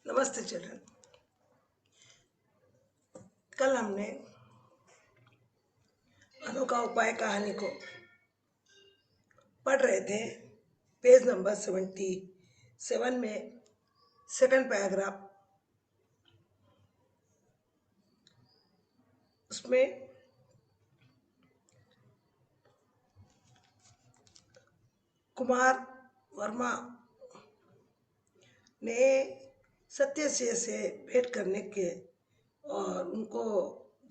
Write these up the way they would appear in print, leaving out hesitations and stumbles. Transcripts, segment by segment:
नमस्ते चिल्ड्रन। कल हमने अनोखा उपाय कहानी को पढ़ रहे थे। पेज नंबर 77 में सेकंड पैराग्राफ, उसमें कुमार वर्मा ने सत्यसिंह से भेंट करने के और उनको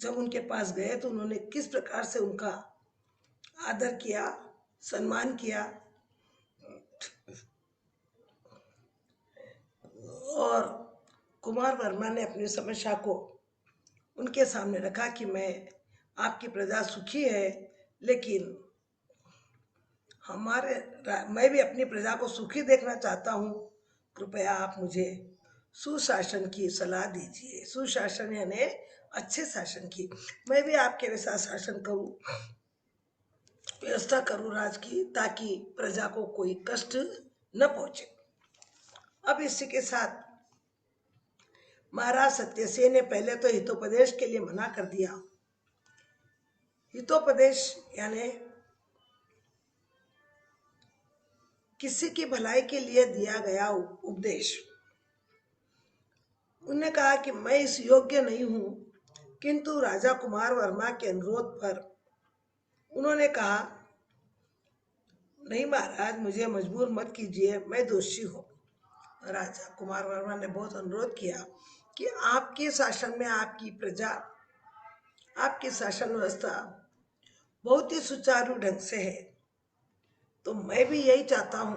जब उनके पास गए तो उन्होंने किस प्रकार से उनका आदर किया, सम्मान किया और कुमार वर्मा ने अपनी समस्या को उनके सामने रखा कि मैं आपकी प्रजा सुखी है, लेकिन मैं भी अपनी प्रजा को सुखी देखना चाहता हूँ। कृपया आप मुझे सुशासन की सलाह दीजिए। सुशासन यानी अच्छे शासन की। मैं भी आपके वैसा शासन करूँ, व्यवस्था करूँ राज की, ताकि प्रजा को कोई कष्ट न पहुंचे। अब इसी के साथ महाराज सत्यसेन ने पहले तो हितोपदेश के लिए मना कर दिया। हितोपदेश यानी किसी की भलाई के लिए दिया गया उपदेश। उन्होंने कहा कि मैं इस योग्य नहीं हूं, किंतु राजा कुमार वर्मा के अनुरोध पर उन्होंने कहा, नहीं महाराज, मुझे मजबूर मत कीजिए, मैं दोषी हूं। राजा कुमार वर्मा ने बहुत अनुरोध किया कि आपके शासन में आपकी प्रजा, आपकी शासन व्यवस्था बहुत ही सुचारू ढंग से है, तो मैं भी यही चाहता हूं,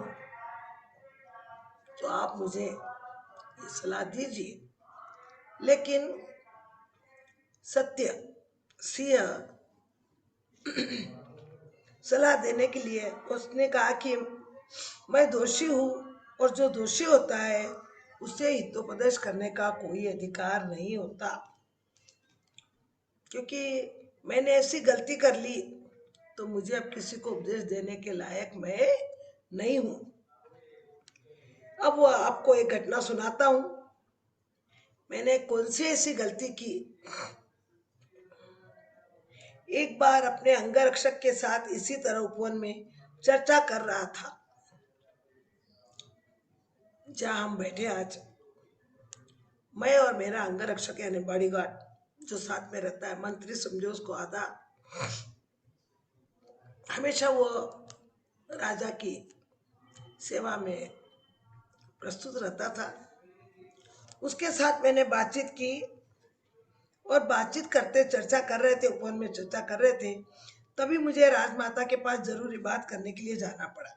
तो आप मुझे ये सलाह दीजिए। लेकिन सत्य सिंह सलाह देने के लिए उसने कहा कि मैं दोषी हूं और जो दोषी होता है उसे हितोपदेश करने का कोई अधिकार नहीं होता, क्योंकि मैंने ऐसी गलती कर ली तो मुझे अब किसी को उपदेश देने के लायक मैं नहीं हूं। अब वो आपको एक घटना सुनाता हूं। मैंने कौन सी ऐसी गलती की। एक बार अपने अंगरक्षक के साथ इसी तरह उपवन में चर्चा कर रहा था, जहां हम बैठे आज। मैं और मेरा अंगरक्षक यानी बॉडीगार्ड जो साथ में रहता है, मंत्री समझो उसको आधा, हमेशा वो राजा की सेवा में प्रस्तुत रहता था। उसके साथ मैंने बातचीत की और बातचीत करते चर्चा कर रहे थे, उपवन में चर्चा कर रहे थे। तभी मुझे राजमाता के पास जरूरी बात करने के लिए जाना पड़ा।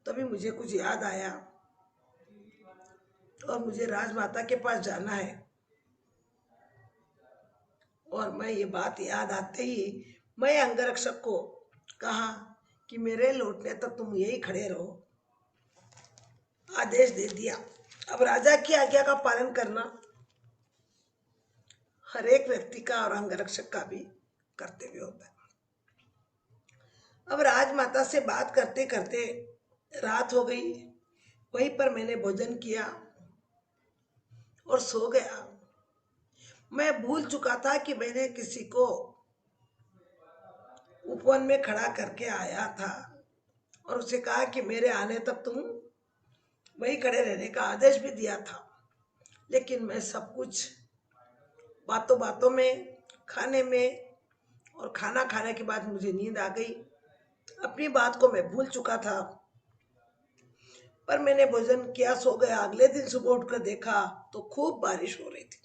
तभी मुझे कुछ याद आया और मुझे राजमाता के पास जाना है। और मैं ये बात याद आते ही मैं अंगरक्षक को कहा कि मेरे लौटने तक तुम यही खड़े रहो। आदेश दे दिया। अब राजा की आज्ञा का पालन करना हर एक व्यक्ति का और अंगरक्षक का भी कर्तव्य होता है। अब राजमाता से बात करते करते रात हो गई। वहीं पर मैंने भोजन किया और सो गया। मैं भूल चुका था कि मैंने किसी को उपवन में खड़ा करके आया था और उसे कहा कि मेरे आने तक तुम वही खड़े रहने का आदेश भी दिया था। लेकिन मैं सब कुछ बातों बातों में, खाने में, और खाना खाने के बाद मुझे नींद आ गई। अपनी बात को मैं भूल चुका था। पर मैंने भोजन किया, सो गया। अगले दिन सुबह उठकर देखा तो खूब बारिश हो रही थी।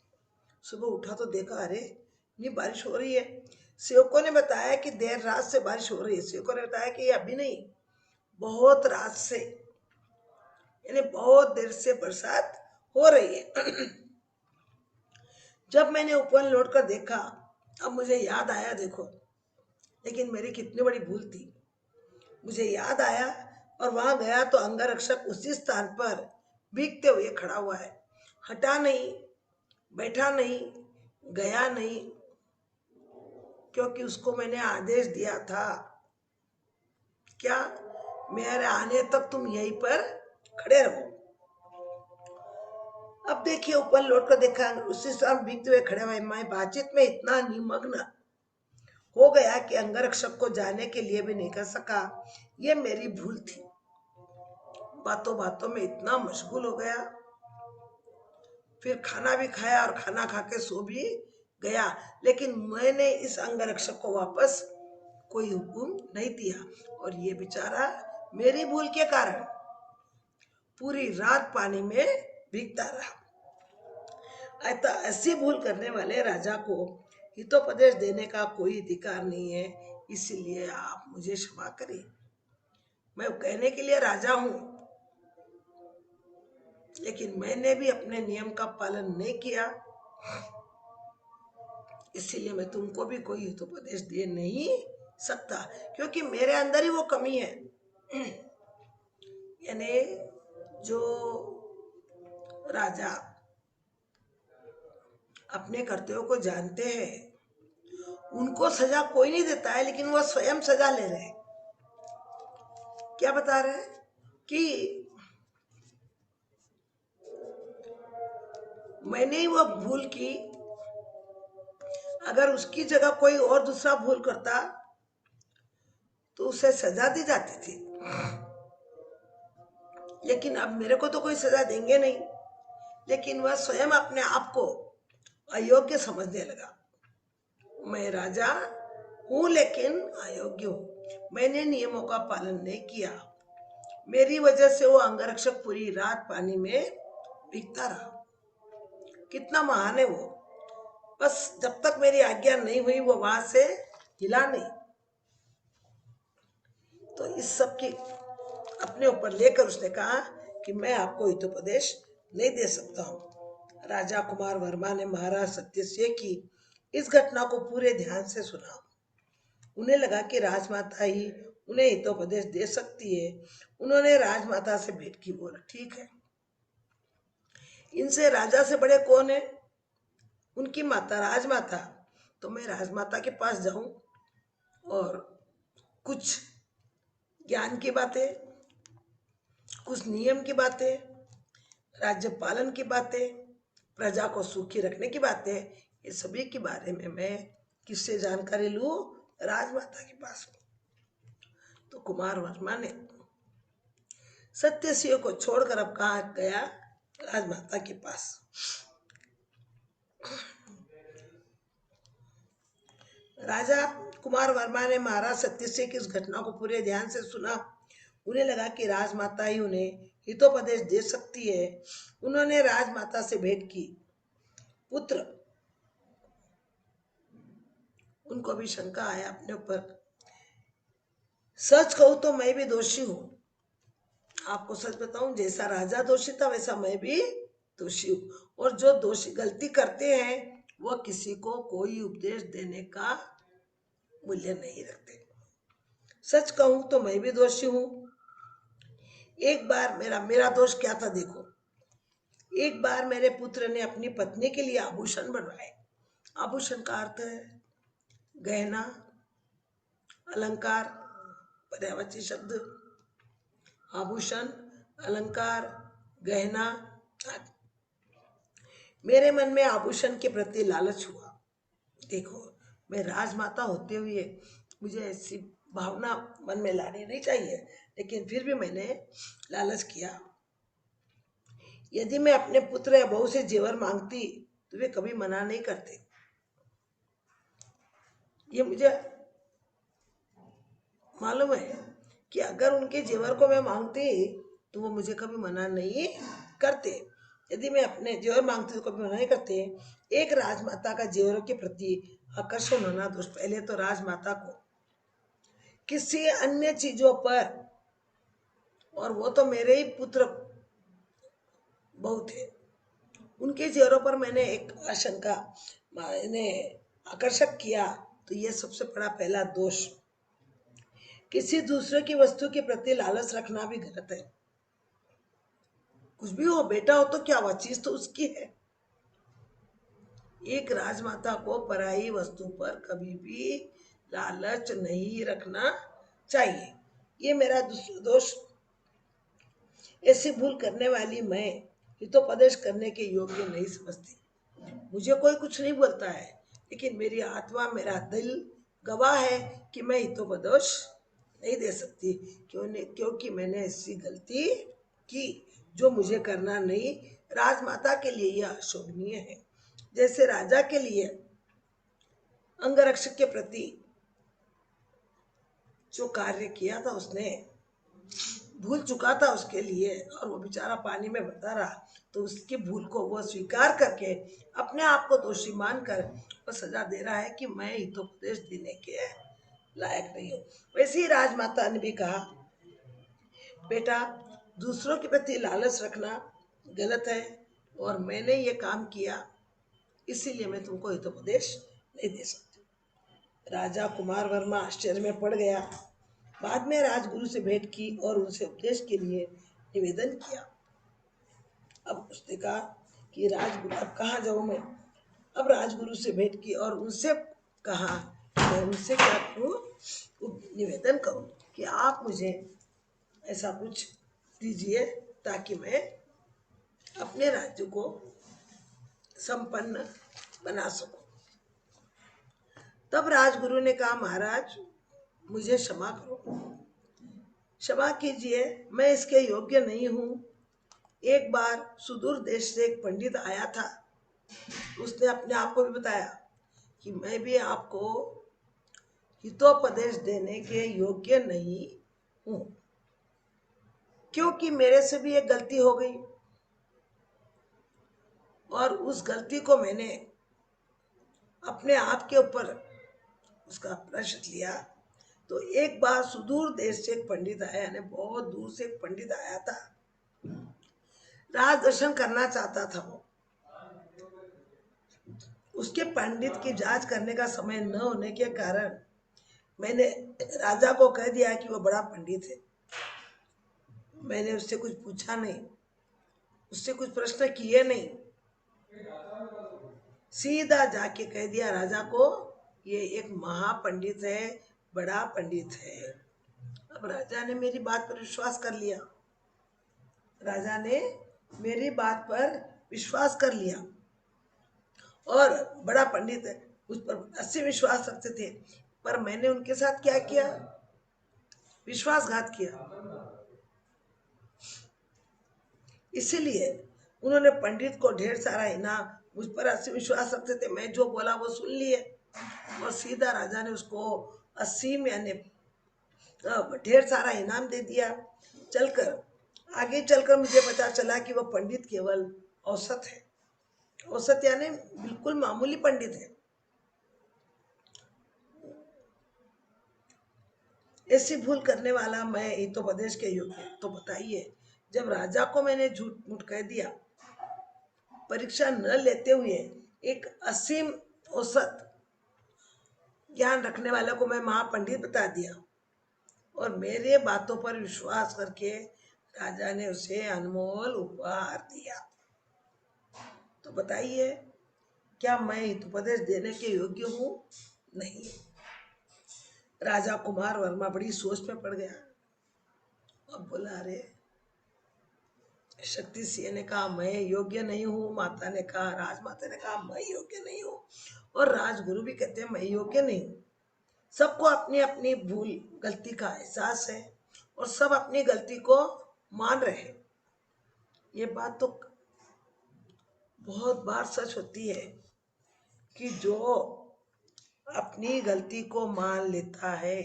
सुबह उठा तो देखा, अरे नहीं, बारिश हो रही है। सेवकों ने बताया कि देर रात से बारिश हो रही है। सेवकों ने बताया कि अभी नहीं, बहुत रात से, यानी बहुत देर से बरसात हो रही है। जब मैंने उपवन लौट कर देखा, अब मुझे याद आया, देखो, लेकिन मेरी कितनी बड़ी भूल थी। मुझे याद आया और वहां गया तो अंगरक्षक उसी स्थान पर भीगते हुए खड़ा हुआ है। हटा नहीं, बैठा नहीं, गया नहीं, क्योंकि उसको मैंने आदेश दिया था, क्या, मेरे आने तक तुम यहीं पर खड़े रहो। अब देखिए, ऊपर लौट कर देखा, उसी समय भीगते हुए खड़े हुए मैं बातचीत में इतना निमग्न हो गया कि अंगरक्षक को जाने के लिए भी नहीं कर सका। ये मेरी भूल थी। बातों बातों में इतना मशगूल हो गया। फिर खाना भी खाया और खाना खा के सो भी गया, लेकिन मैंने इस अंगरक्षक को वापस कोई हुक्म नहीं दिया। और ये बेचारा मेरी भूल के कारण पूरी रात पानी में भीगता रहा। ऐसी भूल करने वाले राजा को हितोपदेश देने का कोई अधिकार नहीं है, इसीलिए आप मुझे क्षमा करें। मैं कहने के लिए राजा हूं, लेकिन मैंने भी अपने नियम का पालन नहीं किया, इसीलिए मैं तुमको भी कोई हितोपदेश दे नहीं सकता, क्योंकि मेरे अंदर ही वो कमी है। यानी जो राजा अपने कर्तव्यों को जानते हैं उनको सजा कोई नहीं देता है, लेकिन वो स्वयं सजा ले रहे हैं। क्या बता रहे हैं कि मैंने ही वो भूल की, अगर उसकी जगह कोई और दूसरा भूल करता तो उसे सजा दी जाती थी, लेकिन अब मेरे को तो कोई सजा देंगे नहीं। लेकिन वह स्वयं अपने आप को अयोग्य समझने लगा। मैं राजा हूं लेकिन अयोग्य हूं, मैंने नियमों का पालन नहीं किया, मेरी वजह से वो अंगरक्षक पूरी रात पानी में भीगता रहा। कितना महान है वो! बस जब तक मेरी आज्ञा नहीं हुई वो वहां से हिला नहीं। तो इस सब की अपने ऊपर लेकर उसने कहा कि मैं आपको हितोपदेश नहीं दे सकता हूं। राजा कुमार वर्मा ने महाराज सत्यसेन की इस घटना को पूरे ध्यान से सुना। उन्हें लगा कि राजमाता ही उन्हें हितोपदेश दे सकती है। उन्होंने राजमाता से भेंट की। बोला, ठीक है, इनसे राजा से बड़े कौन है? उनकी माता राजमाता। तो मैं राजमाता के पास जाऊं और कुछ ज्ञान की बातें, कुछ नियम की बातें, राज्य पालन की बातें, प्रजा को सुखी रखने की बातें, ये सभी के बारे में मैं किससे जानकारी लूं? राजमाता के पास। तो कुमार वर्मा ने सत्यसिंह को छोड़कर अब कहा गया? राजमाता के पास। राजा कुमार वर्मा ने महाराज सत्यसिंह की इस घटना को पूरे ध्यान से सुना। उन्हें लगा कि राजमाता ही उन्हें हितोपदेश दे सकती है। उन्होंने राजमाता से भेंट की। पुत्र, उनको भी शंका आया अपने ऊपर। सच कहूं तो मैं भी दोषी हूं। आपको सच बताऊं, जैसा राजा दोषी था वैसा मैं भी दोषी हूं। और जो दोषी गलती करते हैं वो किसी को कोई उपदेश देने का मूल्य नहीं रखते। सच कहूं तो मैं भी दोषी हूं। एक बार मेरा दोष क्या था देखो। एक बार मेरे पुत्र ने अपनी पत्नी के लिए आभूषण बनवाए। आभूषण का अर्थ है गहना, अलंकार, पर्यायवाची शब्द। आभूषण, अलंकार, गहना। मेरे मन में आभूषण के प्रति लालच हुआ। देखो, मैं राजमाता होते हुए मुझे ऐसी भावना मन में लानी नहीं चाहिए, लेकिन फिर भी मैंने लालच किया। यदि मैं अपने पुत्र या बहू से जेवर मांगती तो वे कभी मना नहीं करते। ये मुझे मालूम है कि अगर उनके जेवर को मैं मांगती तो वो मुझे कभी मना नहीं करते। यदि मैं अपने जेवर मांगती तो कभी मना नहीं करते। एक राजमाता का जेवरों के प्रति आकर्षण होना दोष। पहले तो राजमाता को किसी अन्य चीजों पर, और वो तो मेरे ही पुत्र बहू थे, उनके जेवरों पर मैंने एक आशंका, मैंने आकर्षक किया, तो ये सबसे बड़ा पहला दोष। किसी दूसरे की वस्तु के प्रति लालच रखना भी गलत है। कुछ भी हो, बेटा हो तो क्या हुआ, चीज तो उसकी है। एक राजमाता को पराई वस्तु पर कभी भी लालच नहीं रखना चाहिए। ये मेरा दूसरा दोष। ऐसी भूल करने वाली मैं हितोपदेश करने के योग्य नहीं समझती। मुझे कोई कुछ नहीं बोलता है, लेकिन मेरी आत्मा, मेरा दिल गवाह है कि मैं हितोपदेश नहीं दे सकती। क्योंकि मैंने ऐसी गलती की जो मुझे करना नहीं। राजमाता के लिए यह अशोभनीय है। जैसे राजा के लिए अंगरक्षक के प्रति जो कार्य किया था, उसने भूल चुका था उसके लिए, और वो बेचारा पानी में बता रहा, तो उसकी भूल को वो स्वीकार करके अपने आप को दोषी मानकर वो सजा दे रहा है कि मैं हितोपदेश देने के लायक नहीं हूँ। वैसे ही राजमाता ने भी कहा, बेटा, दूसरों के प्रति लालच रखना गलत है, और मैंने ये काम किया, इसीलिए मैं तुमको हितोपदेश नहीं दे सकती। राजा कुमार वर्मा आश्चर्य में पड़ गया। बाद में राजगुरु से भेंट की और उनसे उपदेश के लिए निवेदन किया। अब उसने कहा कि राजगुरु, अब कहाँ जाऊँ मैं? अब राजगुरु से भेंट की और उनसे कहा, मैं उनसे क्या करूँ, निवेदन करूँ कि आप मुझे ऐसा कुछ दीजिए ताकि मैं अपने राज्य को संपन्न बना सकूं। तब राजगुरु ने कहा, महाराज, मुझे क्षमा करो, क्षमा कीजिए, मैं इसके योग्य नहीं हूँ। एक बार सुदूर देश से एक पंडित आया था, उसने अपने आप को भी बताया कि मैं भी आपको हितोपदेश देने के योग्य नहीं हूँ, क्योंकि मेरे से भी एक गलती हो गई, और उस गलती को मैंने अपने आप के ऊपर उसका प्रश्न लिया। तो एक बार सुदूर देश से एक पंडित आया, यानी बहुत दूर से एक पंडित आया था, राज दर्शन करना चाहता था वो। उसके पंडित की जांच करने का समय न होने के कारण मैंने राजा को कह दिया कि वो बड़ा पंडित है। मैंने उससे कुछ पूछा नहीं, उससे कुछ प्रश्न किए नहीं, सीधा जाके कह दिया राजा को, ये एक महापंडित है, बड़ा पंडित है। अब राजा ने मेरी बात पर विश्वास कर लिया। राजा ने मेरी बात पर विश्वास कर लिया, और बड़ा पंडित है, उस पर 80 विश्वास रखते थे। पर मैंने उनके साथ क्या किया? विश्वासघात किया। इसीलिए उन्होंने पंडित को ढेर सारा इनाम, मुझ पर 80 विश्वास रखते थे, मैं जो बोला वो सुन लिए, और सीधा राजा ने उसको 80 में यानी ढेर सारा इनाम दे दिया। चलकर आगे चलकर मुझे पता चला कि वो पंडित केवल औसत है, औसत यानी बिल्कुल मामूली पंडित है। ऐसी भूल करने वाला मैं हितोपदेश के योग्य तो बताइए। जब राजा को मैंने झूठ मूठ कह दिया, परीक्षा न लेते हुए एक असीम औसत ज्ञान रखने वाले को मैं महापंडित बता दिया, और मेरे बातों पर विश्वास करके राजा ने उसे अनमोल उपहार दिया, तो बताइए, क्या मैं हितोपदेश देने के योग्य हूँ? नहीं। राजा कुमार वर्मा बड़ी सोच में पड़ गया। अब बोला, अरे, शक्ति सिंह ने कहा मैं योग्य नहीं हूँ, माता ने कहा, राजमाता ने कहा मैं योग्य नहीं हूँ, और राजगुरु भी कहते हैं मैं योग्य नहीं हूँ। सबको अपनी अपनी भूल गलती का एहसास है, और सब अपनी गलती को मान रहे हैं। ये बात तो बहुत बार सच होती है कि जो अपनी गलती को मान लेता है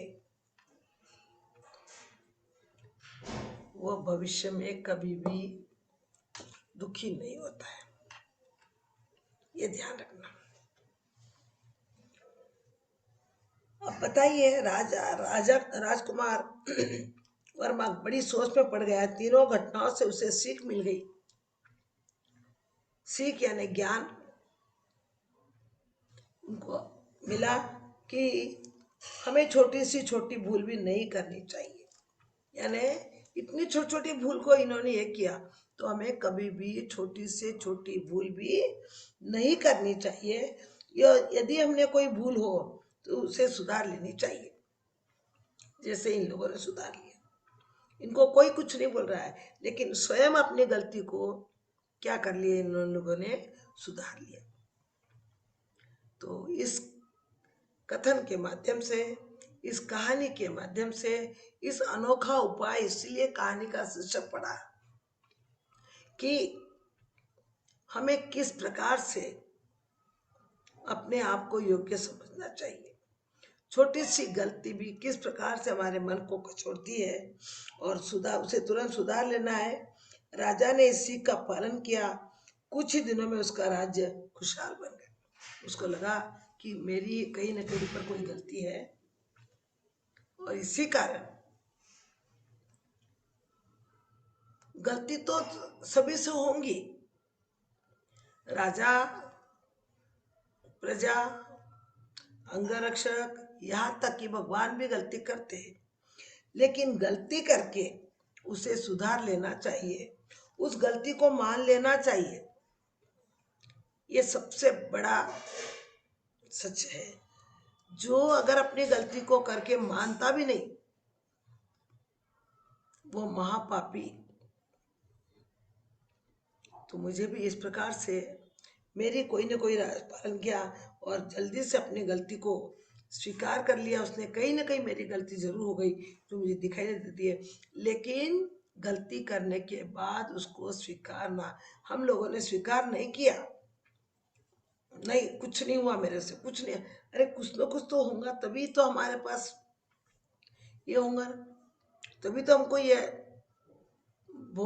वो भविष्य में कभी भी दुखी नहीं होता है, ये ध्यान रखना। अब बताइए, राजा राजकुमार वर्मा बड़ी सोच में पड़ गया। तीनों घटनाओं से उसे सीख मिल गई। सीख यानी ज्ञान उनको मिला कि हमें छोटी सी छोटी भूल भी नहीं करनी चाहिए। यानी इतनी छोटी छोटी भूल को इन्होंने ये किया, तो हमें कभी भी छोटी से छोटी भूल भी नहीं करनी चाहिए। यदि हमने कोई भूल हो तो उसे सुधार लेनी चाहिए, जैसे इन लोगों ने सुधार लिया। इनको कोई कुछ नहीं बोल रहा है, लेकिन स्वयं अपनी गलती को क्या कर लिया इन लोगों ने, सुधार लिया। तो इस कथन के माध्यम से, इस कहानी के माध्यम से, इस अनोखा उपाय, इसलिए कहानी का शीर्षक पड़ा कि हमें किस प्रकार से अपने आप को योग्य समझना चाहिए। छोटी सी गलती भी किस प्रकार से हमारे मन को कचोड़ती है, और उसे तुरंत सुधार लेना है। राजा ने इस सीख का पालन किया, कुछ ही दिनों में उसका राज्य खुशहाल बन गया। उसको लगा कि मेरी कहीं न कहीं पर कोई गलती है, और इसी कारण गलती तो सभी से होंगी, राजा, प्रजा, अंगरक्षक, यहाँ तक कि भगवान भी गलती करते हैं। लेकिन गलती करके उसे सुधार लेना चाहिए, उस गलती को मान लेना चाहिए। ये सबसे बड़ा सच है। जो अगर अपनी गलती को करके मानता भी नहीं, वो महापापी। तो मुझे भी इस प्रकार से मेरी कोई न कोई पालन किया, और जल्दी से अपनी गलती को स्वीकार कर लिया उसने। कहीं ना कहीं मेरी गलती जरूर हो गई जो मुझे दिखाई देती है, लेकिन गलती करने के बाद उसको स्वीकारना, हम लोगों ने स्वीकार नहीं किया। नहीं, कुछ नहीं हुआ मेरे से, कुछ नहीं। अरे कुछ ना कुछ तो होगा, तभी तो हमारे पास ये होगा, तभी तो हमको ये वो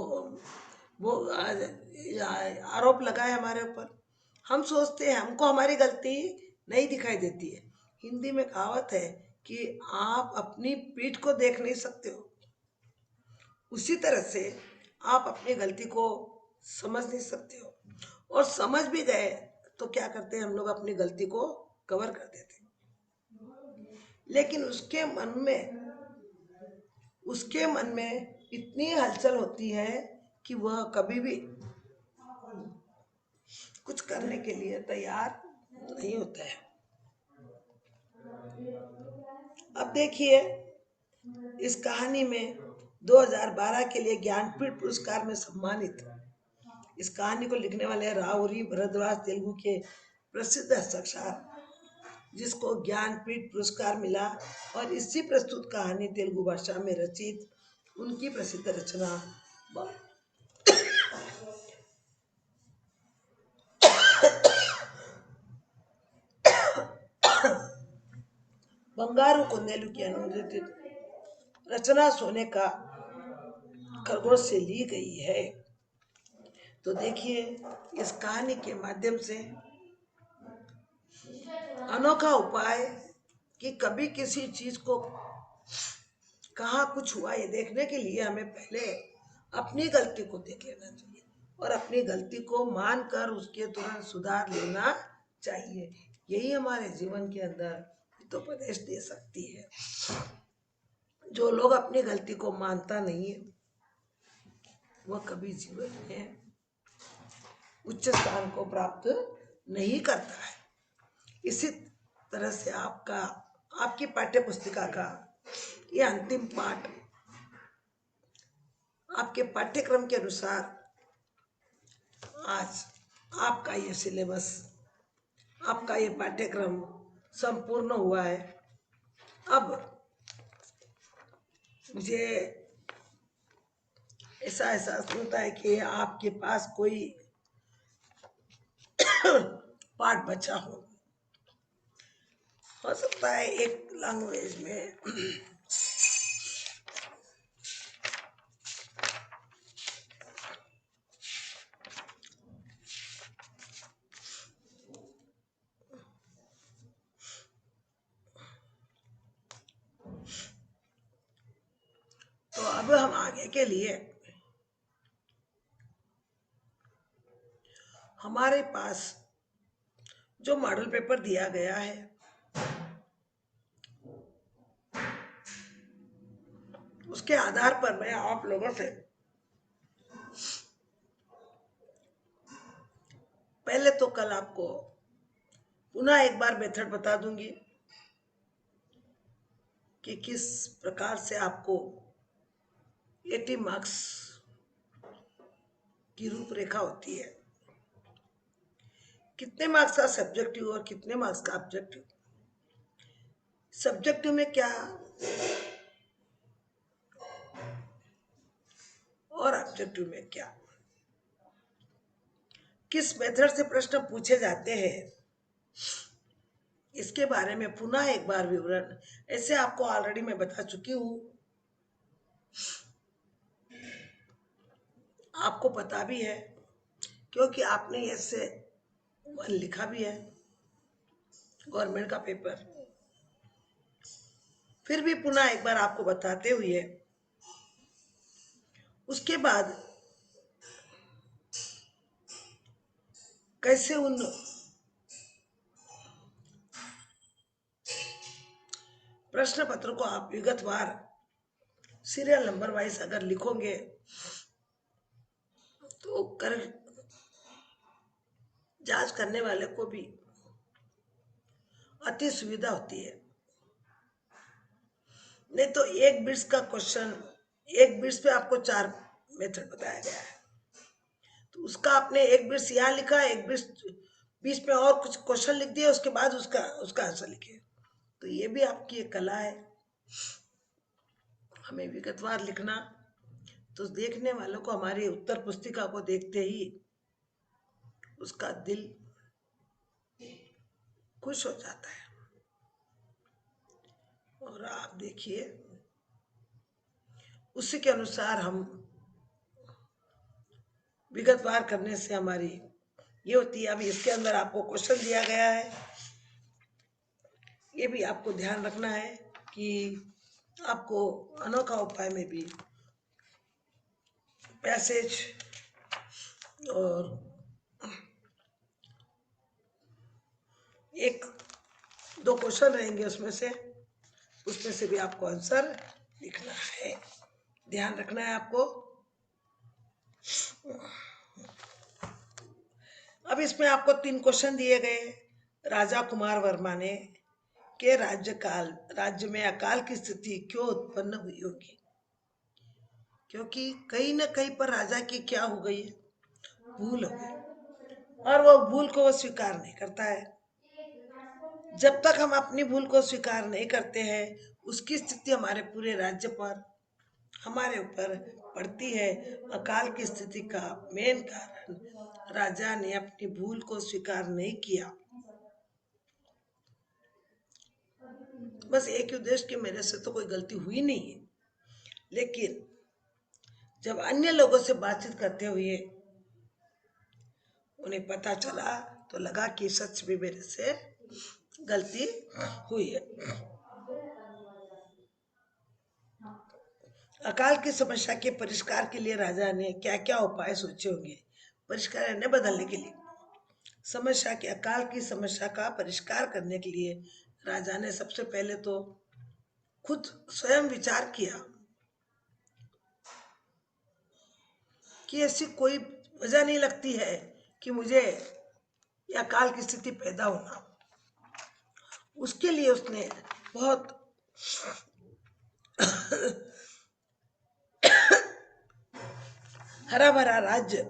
वो आरोप लगाए हमारे ऊपर। हम सोचते हैं हमको हमारी गलती नहीं दिखाई देती है। हिंदी में कहावत है कि आप अपनी पीठ को देख नहीं सकते हो, उसी तरह से आप अपनी गलती को समझ नहीं सकते हो। और समझ भी गए तो क्या करते हैं हम लोग, अपनी गलती को कवर कर देते हैं। लेकिन उसके मन में इतनी हलचल होती है कि वह कभी भी कुछ करने के लिए तैयार नहीं होता है। अब देखिए, इस कहानी में 2012 के लिए ज्ञानपीठ पुरस्कार में सम्मानित, इस कहानी को लिखने वाले राहुरी भरद्वाज, तेलुगु के प्रसिद्ध हस्ताक्षर, जिसको ज्ञानपीठ पुरस्कार मिला। और इसी प्रस्तुत कहानी तेलुगु भाषा में रचित उनकी प्रसिद्ध रचना बंगारू कुंदेलु की अनुदित रचना सोने का खरगोश से ली गई है। तो देखिए, इस कहानी के माध्यम से अनोखा उपाय कि कभी किसी चीज को कहाँ कुछ हुआ, ये देखने के लिए हमें पहले अपनी गलती को देख लेना चाहिए, और अपनी गलती को मानकर उसके तुरंत सुधार लेना चाहिए। यही हमारे जीवन के अंदर हितोपदेश दे सकती है। जो लोग अपनी गलती को मानता नहीं है, वह कभी जीवन में उच्च स्थान को प्राप्त नहीं करता है। इसी तरह से आपकी पाठ्य पुस्तिका का ये अंतिम पाठ आपके पाठ्यक्रम के अनुसार आज आपका ये सिलेबस, आपका ये पाठ्यक्रम संपूर्ण हुआ है। अब मुझे ऐसा एहसास होता है कि आपके पास कोई पाठ बचा हो सकता है एक लैंग्वेज में। तो अब हम आगे के लिए हमारे पास जो मॉडल पेपर दिया गया है, उसके आधार पर मैं आप लोगों से पहले तो कल आपको पुनः एक बार मेथड बता दूंगी कि किस प्रकार से आपको 80 मार्क्स की रूपरेखा होती है। कितने मार्क्स का सब्जेक्टिव और कितने मार्क्स का ऑब्जेक्टिव। सब्जेक्टिव में क्या और ऑब्जेक्टिव में क्या, किस मेथड से प्रश्न पूछे जाते हैं, इसके बारे में पुनः एक बार विवरण ऐसे आपको ऑलरेडी मैं बता चुकी हूं, आपको पता भी है क्योंकि आपने ऐसे वन लिखा भी है गवर्नमेंट का पेपर। फिर भी पुनः एक बार आपको बताते हुए उसके बाद कैसे उन प्रश्न पत्र को आप विगतवार सीरियल नंबर वाइज अगर लिखोगे तो कर जांच करने वाले को भी अति सुविधा होती है। नहीं तो एक बिट्स का क्वेश्चन, एक बिट्स पे आपको 4 मेथड बताया गया है, तो उसका आपने एक बिट्स यहाँ लिखा, एक बिट्स बीच में और कुछ क्वेश्चन लिख दिया, उसके बाद उसका उसका आंसर लिखे। तो ये भी आपकी एक कला है, हमें विगतवार लिखना। तो देखने वालों को हमारी उत्तर पुस्तिका को देखते ही उसका दिल खुश हो जाता है। और आप देखिए उसी के अनुसार हम विगतवार करने से हमारी ये होती है। अभी इसके अंदर आपको क्वेश्चन दिया गया है, ये भी आपको ध्यान रखना है कि आपको अनोखा उपाय में भी पैसेज और एक दो क्वेश्चन रहेंगे, उसमें से भी आपको आंसर लिखना है, ध्यान रखना है आपको। अब इसमें आपको 3 क्वेश्चन दिए गए। राजा कुमार वर्मा ने के राज्य में अकाल की स्थिति क्यों उत्पन्न हुई होगी, क्योंकि कहीं न कहीं पर राजा की क्या हो गई, भूल हो गई, और वो भूल को वो स्वीकार नहीं करता है। जब तक हम अपनी भूल को स्वीकार नहीं करते हैं उसकी स्थिति हमारे पूरे राज्य पर, हमारे ऊपर पड़ती है। अकाल की स्थिति का मेन कारण राजा ने अपनी भूल को स्वीकार नहीं किया। बस एक ही उद्देश्य कि मेरे से तो कोई गलती हुई नहीं है, लेकिन जब अन्य लोगों से बातचीत करते हुए उन्हें पता चला तो लगा कि सच में मेरे से गलती हुई है। अकाल की समस्या के परिष्कार के लिए राजा ने क्या क्या उपाय सोचे होंगे, परिष्कार यानी बदलने के लिए। समस्या के अकाल की समस्या का परिष्कार करने के लिए राजा ने सबसे पहले तो खुद स्वयं विचार किया कि ऐसी कोई वजह नहीं लगती है कि मुझे यह अकाल की स्थिति पैदा होना। उसके लिए उसने बहुत हरा भरा राज्य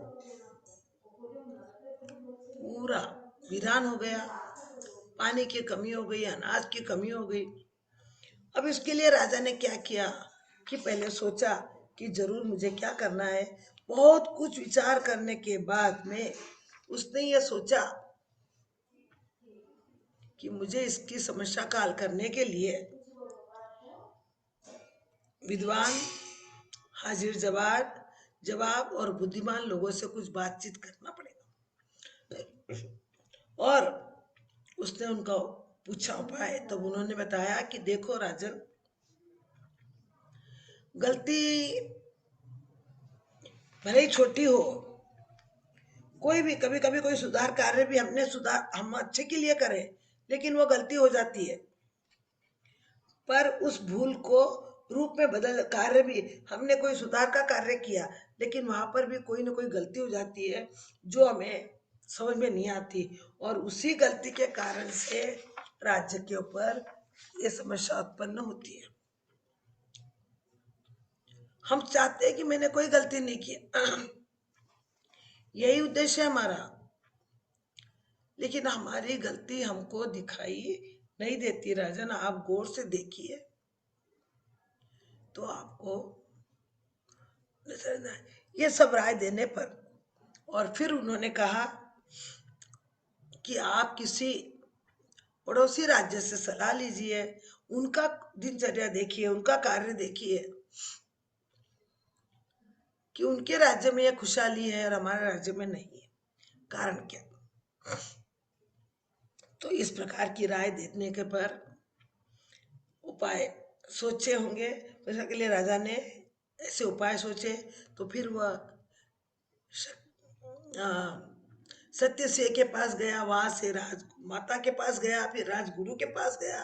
पूरा वीरान हो गया, पानी की कमी हो गई, अनाज की कमी हो गई। अब इसके लिए राजा ने क्या किया कि पहले सोचा कि जरूर मुझे क्या करना है। बहुत कुछ विचार करने के बाद में उसने ये सोचा कि मुझे इसकी समस्या का हल करने के लिए विद्वान, हाजिर जवाब और बुद्धिमान लोगों से कुछ बातचीत करना पड़ेगा। और उसने उनका पूछा उपाय, तब उन्होंने बताया कि देखो राजन, गलती भले ही छोटी हो, कोई भी कभी कभी कोई सुधार कार्य भी हम अच्छे के लिए करें, लेकिन वो गलती हो जाती है। पर उस भूल को रूप में बदल, कार्य भी हमने कोई सुधार का कार्य किया, लेकिन वहां पर भी कोई ना कोई गलती हो जाती है जो हमें समझ में नहीं आती, और उसी गलती के कारण से राज्य के ऊपर ये समस्या उत्पन्न होती है। हम चाहते हैं कि मैंने कोई गलती नहीं की, यही उद्देश्य है हमारा। लेकिन हमारी गलती हमको दिखाई नहीं देती राजन, आप गौर से देखिए तो आपको नजर ना आए। ये सब राय देने पर और फिर उन्होंने कहा कि आप किसी पड़ोसी राज्य से सलाह लीजिए, उनका दिनचर्या देखिए, उनका कार्य देखिए कि उनके राज्य में यह खुशहाली है और हमारे राज्य में नहीं है, कारण क्या। तो इस प्रकार की राय देने के पर उपाय सोचे होंगे, पैसा के लिए राजा ने ऐसे उपाय सोचे। तो फिर वह सत्य से के पास गया, वहां से राज माता के पास गया, फिर राजगुरु के पास गया,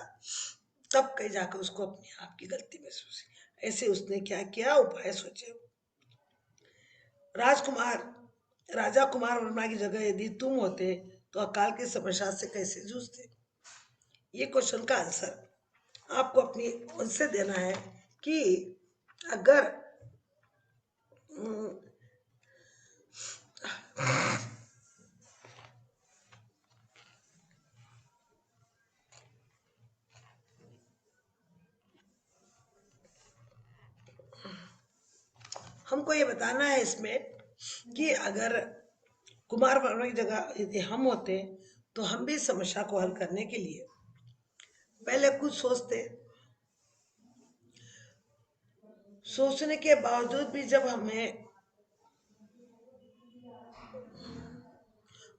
तब कहीं जाकर उसको अपने आप की गलती महसूस हुई। ऐसे उसने क्या किया, उपाय सोचे। राजकुमार राजा कुमार वर्मा की जगह यदि तुम होते तो अकाल की समस्या से कैसे जूझते। ये क्वेश्चन का आंसर आपको अपनी उनसे देना है कि अगर हमको ये बताना है इसमें कि अगर कुमार वर्मा की जगह यदि हम होते तो हम भी समस्या को हल करने के लिए पहले कुछ सोचते। सोचने के बावजूद भी जब हमें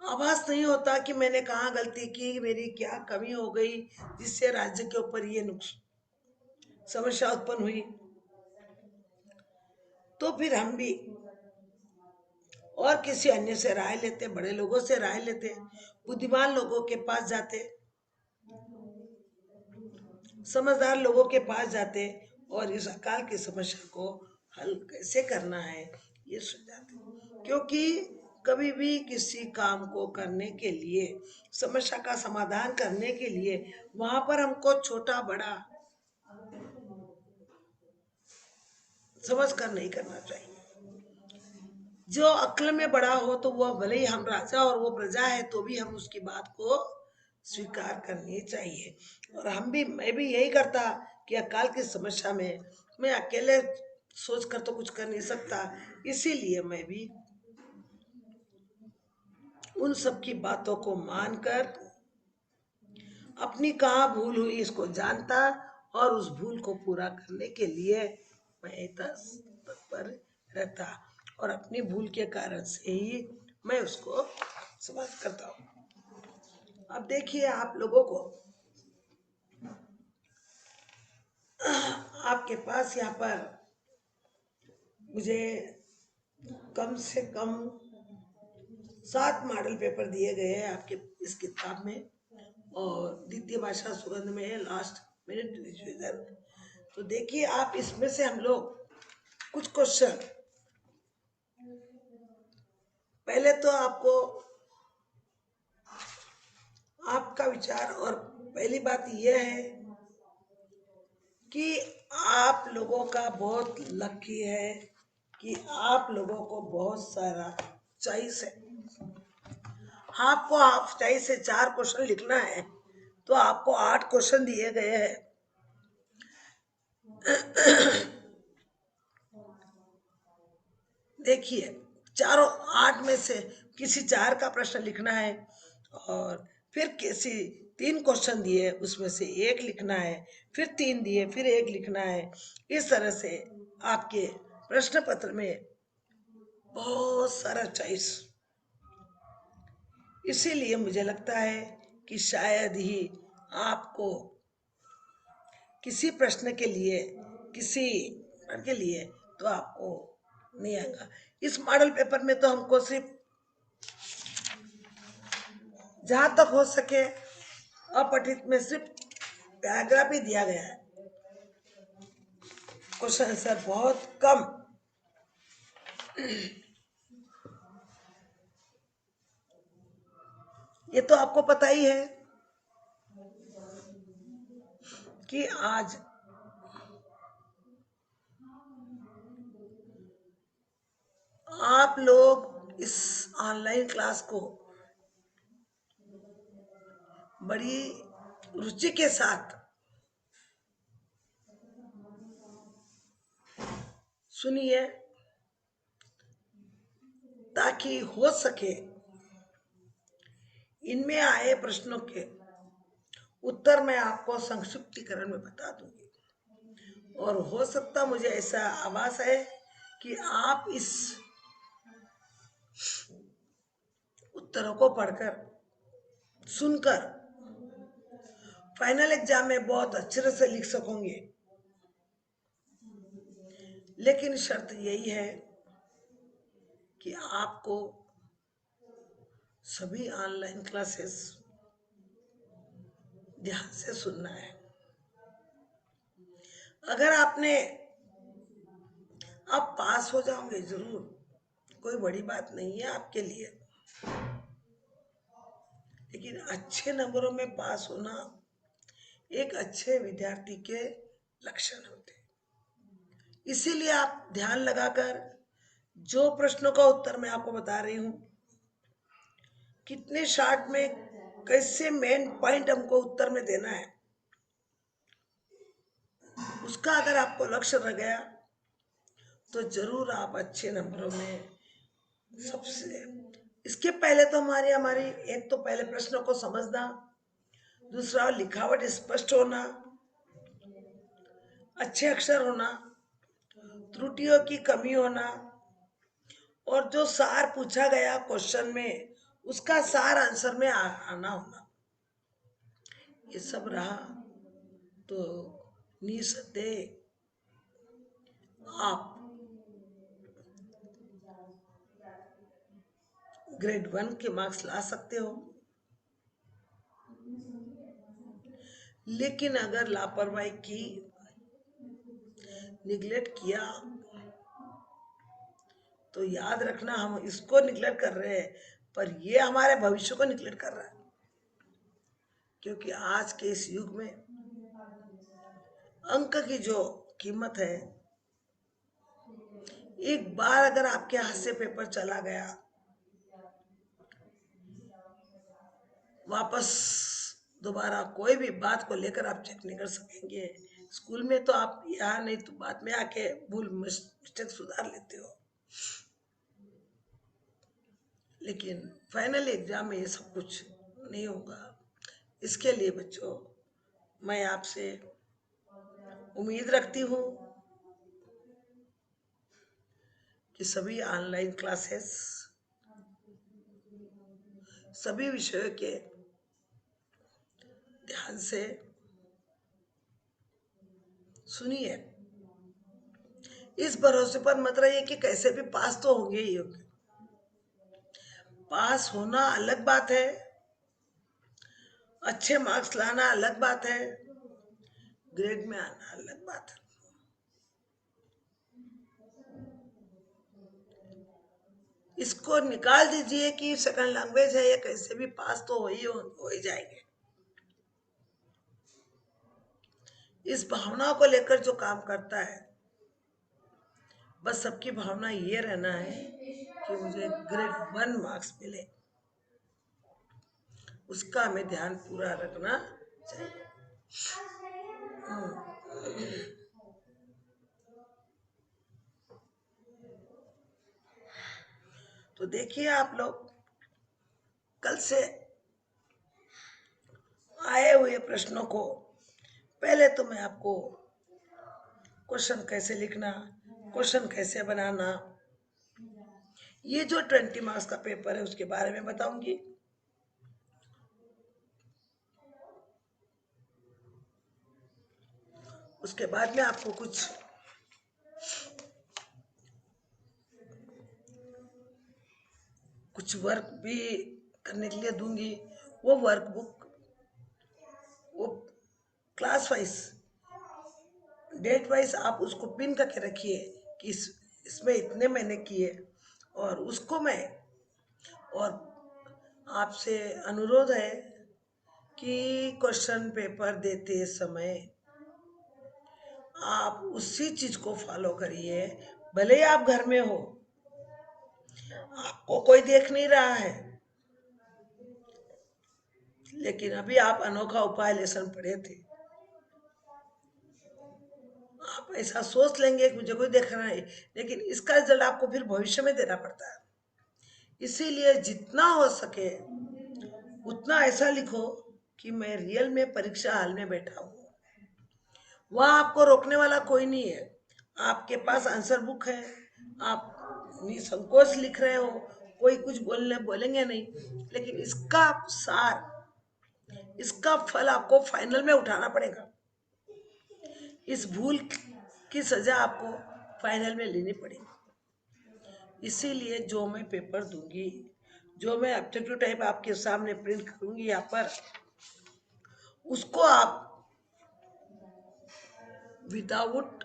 आभास नहीं होता कि मैंने कहाँ गलती की, मेरी क्या कमी हो गई जिससे राज्य के ऊपर ये समस्या उत्पन्न हुई, तो फिर हम भी और किसी अन्य से राय लेते, बड़े लोगों से राय लेते, बुद्धिमान लोगों के पास जाते, समझदार लोगों के पास जाते और इस अकाल की समस्या को हल कैसे करना है ये सुझाते। क्योंकि कभी भी किसी काम को करने के लिए, समस्या का समाधान करने के लिए वहां पर हमको छोटा बड़ा समझ कर नहीं करना चाहिए। जो अक्ल में बड़ा हो तो वह भले ही हम राजा और वो प्रजा है तो भी हम उसकी बात को स्वीकार करनी चाहिए। और मैं भी यही करता कि अकाल की समस्या में मैं अकेले सोचकर तो कुछ कर नहीं सकता, इसीलिए मैं भी उन सब की बातों को मानकर अपनी कहाँ भूल हुई इसको जानता और उस भूल को पूरा करने के लिए मैं तत्पर रहता और अपनी भूल के कारण से ही मैं उसको समाप्त करता हूँ। अब देखिए आप लोगों को, आपके पास यहाँ पर मुझे कम से कम 7 मॉडल पेपर दिए गए हैं आपके इस किताब में, और द्वितीय भाषा सुगंध में है लास्ट मिनट रिविजन। तो देखिए आप इसमें से हम लोग कुछ क्वेश्चन, पहले तो आपको आपका विचार, और पहली बात यह है कि आप लोगों का बहुत लकी है कि आप लोगों को बहुत सारा चॉइस है। आपको हाफ चॉइस से 4 क्वेश्चन लिखना है तो आपको 8 क्वेश्चन दिए गए हैं। देखिए चारों 8 में से किसी 4 का प्रश्न लिखना है, और फिर किसी 3 क्वेश्चन दिए उसमें से 1 लिखना है, फिर 3 दिए फिर 1 लिखना है। इस तरह से आपके प्रश्न पत्र में बहुत सारा चॉइस। इसीलिए मुझे लगता है कि शायद ही आपको किसी प्रश्न के लिए, किसी के लिए तो आपको नहीं आएगा। इस मॉडल पेपर में तो हमको सिर्फ जहां तक हो सके अपठित में सिर्फ पैराग्राफ ही दिया गया है, क्वेश्चन आंसर बहुत कम। ये तो आपको पता ही है कि आज आप लोग इस ऑनलाइन क्लास को बड़ी रुचि के साथ सुनिए, ताकि हो सके इनमें आए प्रश्नों के उत्तर मैं आपको संक्षिप्तीकरण में बता दूंगी। और हो सकता, मुझे ऐसा आभास है कि आप इस उत्तरों को पढ़कर, सुनकर फाइनल एग्जाम में बहुत अच्छे से लिख सकोगे। लेकिन शर्त यही है कि आपको सभी ऑनलाइन क्लासेस ध्यान से सुनना है। अगर आपने, आप पास हो जाओगे जरूर, कोई बड़ी बात नहीं है आपके लिए, लेकिन अच्छे नंबरों में पास होना एक अच्छे विद्यार्थी के लक्षण होते हैं। इसीलिए आप ध्यान लगाकर जो प्रश्नों का उत्तर मैं आपको बता रही हूं, कितने शॉर्ट में कैसे मेन पॉइंट हमको उत्तर में देना है, उसका अगर आपको लक्ष्य रह गया तो जरूर आप अच्छे नंबरों में सबसे। इसके पहले तो हमारी हमारी एक तो पहले प्रश्नों को समझना, दूसरा लिखावट स्पष्ट होना, अच्छे अक्षर होना, त्रुटियों की कमी होना, और जो सार पूछा गया क्वेश्चन में उसका सार आंसर में आना होना। ये सब रहा तो निसंदेह आप ग्रेड 1 के मार्क्स ला सकते हो। लेकिन अगर लापरवाही की, निगलेक्ट किया, तो याद रखना हम इसको निगलेक्ट कर रहे हैं, पर ये हमारे भविष्य को निगलेक्ट कर रहा है। क्योंकि आज के इस युग में अंक की जो कीमत है, एक बार अगर आपके हाथ से पेपर चला गया, वापस दोबारा कोई भी बात को लेकर आप चेक नहीं कर सकेंगे। स्कूल में तो आप यहाँ नहीं तो बाद में आके भूल मिस्टेक सुधार लेते हो, लेकिन फाइनल एग्जाम में ये सब कुछ नहीं होगा। इसके लिए बच्चों, मैं आपसे उम्मीद रखती हूँ कि सभी ऑनलाइन क्लासेस सभी विषयों के ध्यान से सुनिए। इस भरोसे पर मत रहिए कि कैसे भी पास तो होंगे ही होंगे। पास होना अलग बात है, अच्छे मार्क्स लाना अलग बात है, ग्रेड में आना अलग बात है। इसको निकाल दीजिए कि सेकंड लैंग्वेज है, या कैसे भी पास तो हो ही जाएंगे। इस भावना को लेकर जो काम करता है, बस सबकी भावना ये रहना है कि मुझे ग्रेड 1 मार्क्स मिले, उसका हमें ध्यान पूरा रखना चाहिए। तो देखिए आप लोग, कल से आए हुए प्रश्नों को, पहले तो मैं आपको क्वेश्चन कैसे लिखना, क्वेश्चन कैसे बनाना, ये जो 20 मार्क्स का पेपर है उसके बारे में बताऊंगी। उसके बाद में आपको कुछ वर्क भी करने के लिए दूंगी। वो वर्क बुक, वो क्लास वाइज, डेट वाइज आप उसको पिन करके रखिए कि इसमें इतने मैंने किए। और उसको मैं, और आपसे अनुरोध है कि क्वेश्चन पेपर देते समय आप उसी चीज को फॉलो करिए। भले ही आप घर में हो, आपको कोई देख नहीं रहा है, लेकिन अभी आप अनोखा उपाय लेसन पढ़े थे। आप ऐसा सोच लेंगे कि मुझे कोई देख रहा है, लेकिन इसका रिजल्ट आपको फिर भविष्य में देना पड़ता है। इसीलिए जितना हो सके उतना ऐसा लिखो कि मैं रियल में परीक्षा हाल में बैठा हूँ। वहां आपको रोकने वाला कोई नहीं है। आपके पास आंसर बुक है, आप निसंकोच लिख रहे हो, कोई कुछ बोलेंगे नहीं। लेकिन इसका सार, इसका फल आपको फाइनल में उठाना पड़ेगा। इस भूल की सजा आपको फाइनल में लेनी पड़ेगी। इसीलिए जो मैं पेपर दूंगी, जो मैं एब्जेक्टिव टाइप आपके सामने प्रिंट करूंगी यहाँ पर, उसको आप विदाउट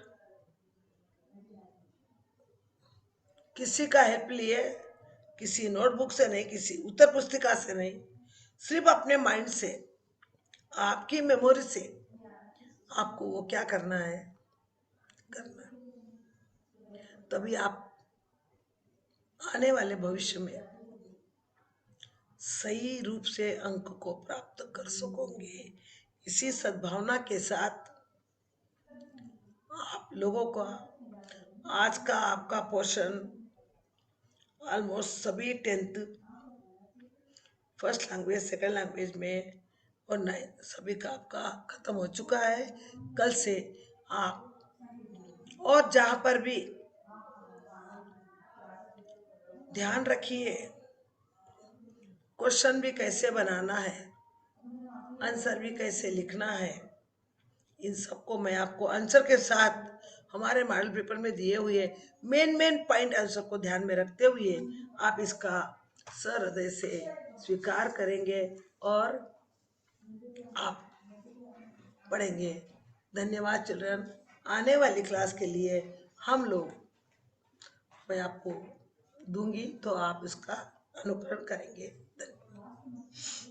किसी का हेल्प लिए, किसी नोटबुक से नहीं, किसी उत्तर पुस्तिका से नहीं, सिर्फ अपने माइंड से, आपकी मेमोरी से आपको वो क्या करना है, करना है। तभी आप आने वाले भविष्य में सही रूप से अंक को प्राप्त कर सकोगे। इसी सद्भावना के साथ आप लोगों का आज का आपका पोर्शन ऑलमोस्ट सभी 10th first language, second language में और नए सभी का आपका खत्म हो चुका है। कल से आप और जहाँ पर भी ध्यान रखिए, क्वेश्चन भी कैसे बनाना है, आंसर भी कैसे लिखना है, इन सबको मैं आपको आंसर के साथ हमारे मॉडल पेपर में दिए हुए मेन पॉइंट आंसर को ध्यान में रखते हुए आप इसका सहृदय से स्वीकार करेंगे और आप पढ़ेंगे। धन्यवाद चिल्ड्रन। आने वाली क्लास के लिए हम लोग, मैं आपको दूंगी तो आप इसका अनुकरण करेंगे। धन्यवाद।